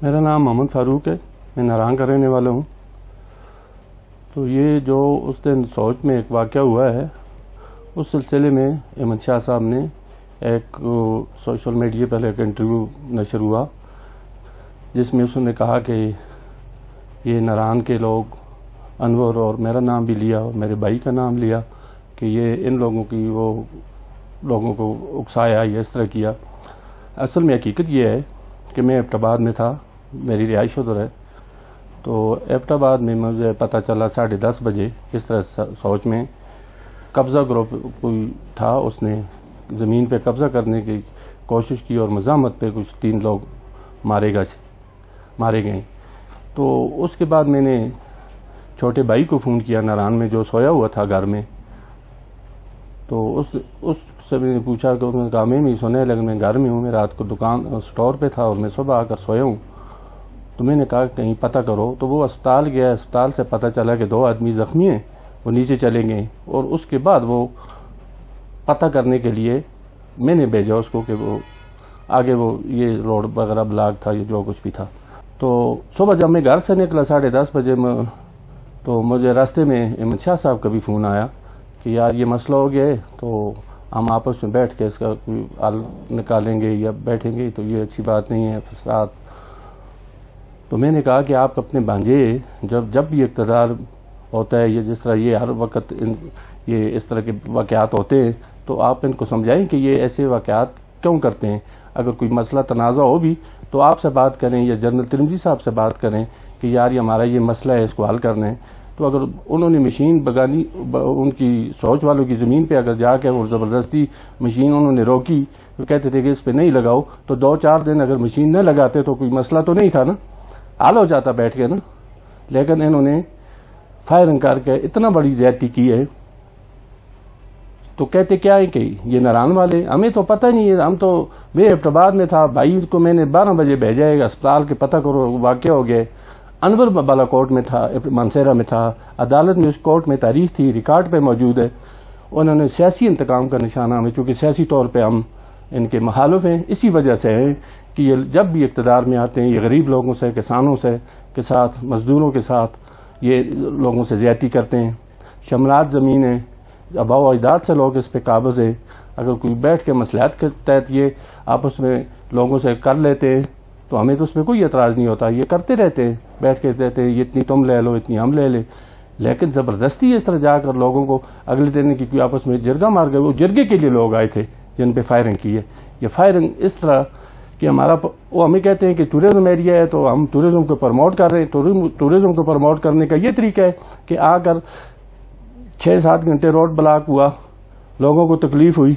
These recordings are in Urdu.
میرا نام محمد فاروق ہے، میں ناران کا رہنے والا ہوں۔ تو یہ جو اس دن سوچ میں ایک واقعہ ہوا ہے، اس سلسلے میں احمد شاہ صاحب نے ایک سوشل میڈیا پر ایک انٹرویو نشر ہوا، جس میں اس نے کہا کہ یہ ناران کے لوگ انور اور میرا نام بھی لیا اور میرے بھائی کا نام لیا کہ یہ ان لوگوں کی وہ لوگوں کو اکسایا یا اس طرح کیا۔ اصل میں حقیقت یہ ہے کہ میں ایبٹ آباد میں تھا، میری رہائش ادھر ہے۔ تو ایبٹ آباد میں مجھے پتہ چلا 10:30 بجے کس طرح سوچ میں قبضہ گروپ کوئی تھا، اس نے زمین پہ قبضہ کرنے کی کوشش کی اور مزاحمت پہ کچھ 3 لوگ مارے گئے۔ تو اس کے بعد میں نے چھوٹے بھائی کو فون کیا ناران میں، جو سویا ہوا تھا گھر میں۔ تو اس سے میں نے پوچھا کہ انہوں نے کہا میں سنا ہے، لیکن میں گھر میں ہوں، میں رات کو دکان سٹور پہ تھا اور میں صبح آ کر سویا ہوں۔ تو میں نے کہا کہیں پتہ کرو، تو وہ اسپتال گیا، اسپتال سے پتہ چلا کہ 2 آدمی زخمی ہیں، وہ نیچے چلے گئے۔ اور اس کے بعد وہ پتہ کرنے کے لیے میں نے بھیجا اس کو کہ وہ آگے وہ یہ روڈ وغیرہ بلاک تھا، یہ جو کچھ بھی تھا۔ تو صبح جب میں گھر سے نکلا 10:30 بجے تو مجھے راستے میں احمد شاہ صاحب کا بھی فون آیا کہ یار یہ مسئلہ ہو گیا ہے، تو ہم آپس میں بیٹھ کے اس کا کوئی حل نکالیں گے یا بیٹھیں گے، تو یہ اچھی بات نہیں ہے فساد۔ تو میں نے کہا کہ آپ اپنے بھانجے جب بھی اقتدار ہوتا ہے، یہ جس طرح یہ ہر وقت یہ اس طرح کے واقعات ہوتے ہیں، تو آپ ان کو سمجھائیں کہ یہ ایسے واقعات کیوں کرتے ہیں۔ اگر کوئی مسئلہ تنازع ہو بھی تو آپ سے بات کریں یا جنرل ترمذی صاحب سے بات کریں کہ یار یہ ہمارا یہ مسئلہ ہے، اس کو حل کرنا ہے۔ تو اگر انہوں نے مشین بگانی، ان کی سوچ والوں کی زمین پہ اگر جا کے اور زبردستی مشین انہوں نے روکی، وہ کہتے تھے کہ اس پہ نہیں لگاؤ، تو 2-4 دن اگر مشین نہ لگاتے تو کوئی مسئلہ تو نہیں تھا نا، حل ہو جاتا بیٹھ کے نا۔ لیکن انہوں نے فائرنگ کر کے اتنا بڑی زیادتی کی ہے۔ تو کہتے کیا ہے کہ یہ ناران والے، ہمیں تو پتہ نہیں ہے، ہم تو میں ایبٹ آباد میں تھا، بھائی کو میں نے 12 بجے بھیجا ہے اسپتال کے پتہ کرو واقعہ ہو گیا۔ انور بالا کوٹ میں تھا، مانسہرہ میں تھا، عدالت میں اس کورٹ میں تاریخ تھی، ریکارڈ پہ موجود ہے۔ انہوں نے سیاسی انتقام کا نشانہ ہمیں، چونکہ سیاسی طور پہ ہم ان کے مخالف ہیں، اسی وجہ سے ہیں کہ یہ جب بھی اقتدار میں آتے ہیں یہ غریب لوگوں سے، کسانوں سے کے ساتھ، مزدوروں کے ساتھ یہ لوگوں سے زیادتی کرتے ہیں۔ شملات زمینیں آباء و اجداد سے لوگ اس پہ قابض ہیں۔ اگر کوئی بیٹھ کے مصلحت کے تحت یہ آپس میں لوگوں سے کر لیتے ہیں تو ہمیں تو اس میں کوئی اعتراض نہیں ہوتا، یہ کرتے رہتے ہیں، بیٹھ کے کہتے ہیں یہ اتنی تم لے لو، اتنی ہم لے لیں۔ لیکن زبردستی اس طرح جا کر لوگوں کو اگلے دن کی کوئی آپس میں جرگہ مار گئے، وہ جرگے کے لیے لوگ آئے تھے جن پہ فائرنگ کی ہے۔ یہ فائرنگ اس طرح کہ وہ ہمیں کہتے ہیں کہ ٹورزم ایریا ہے تو ہم ٹورزم کو پروموٹ کر رہے ہیں۔ ٹورزم کو پروموٹ کرنے کا یہ طریقہ ہے کہ آ کر 6-7 گھنٹے روڈ بلاک ہوا، لوگوں کو تکلیف ہوئی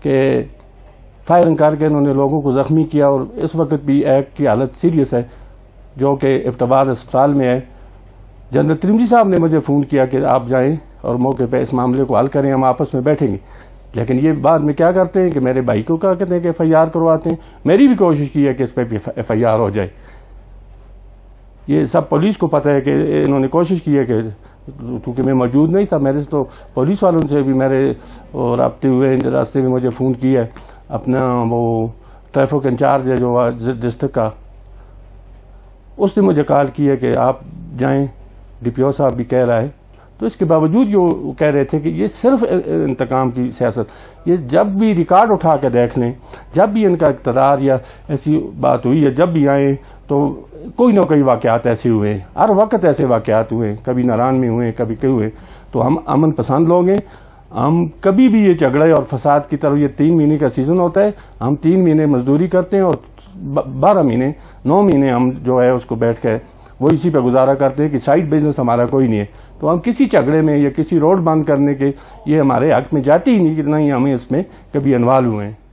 کہ فائرنگ کر کے انہوں نے لوگوں کو زخمی کیا۔ اور اس وقت بھی ایک کی حالت سیریس ہے جو کہ ایبٹ آباد اسپتال میں ہے۔ جنرل ترمذی صاحب نے مجھے فون کیا کہ آپ جائیں اور موقع پہ اس معاملے کو حل کریں، ہم آپس میں بیٹھیں گے۔ لیکن یہ بعد میں کیا کرتے ہیں کہ میرے بھائی کو کیا کہتے ہیں کہ FIR کرواتے ہیں۔ میری بھی کوشش کی ہے کہ اس پہ بھی FIR ہو جائے۔ یہ سب پولیس کو پتہ ہے کہ انہوں نے کوشش کی ہے کہ کیونکہ میں موجود نہیں تھا، میرے تو پولیس والوں سے بھی میرے رابطے ہوئے، راستے میں مجھے فون کیا ہے اپنا وہ ٹریفک انچارج ہے جو ڈسٹرکٹ کا، اس نے مجھے کال کی ہے کہ آپ جائیں، DPO صاحب بھی کہہ رہا ہے۔ تو اس کے باوجود یہ کہہ رہے تھے کہ یہ صرف انتقام کی سیاست، یہ جب بھی ریکارڈ اٹھا کے دیکھ لیں، جب بھی ان کا اقتدار یا ایسی بات ہوئی ہے، جب بھی آئیں تو کوئی نہ کوئی واقعات ایسے ہوئے ہیں، ہر وقت ایسے واقعات ہوئے ہیں، کبھی ناران میں ہوئے، کبھی کہیں ہوئے۔ تو ہم امن پسند لوگ ہیں، ہم کبھی بھی یہ جھگڑے اور فساد کی طرف، یہ 3 مہینے کا سیزن ہوتا ہے، ہم 3 مہینے مزدوری کرتے ہیں اور 12 مہینے 9 مہینے ہم جو ہے اس کو بیٹھ کے وہ اسی پہ گزارا کرتے ہیں کہ سائڈ بزنس ہمارا کوئی نہیں ہے۔ تو ہم کسی جھگڑے میں یا کسی روڈ بند کرنے کے یہ ہمارے حق میں جاتی ہی نہیں کہ نہیں ہمیں اس میں کبھی انوالو ہوئے ہیں۔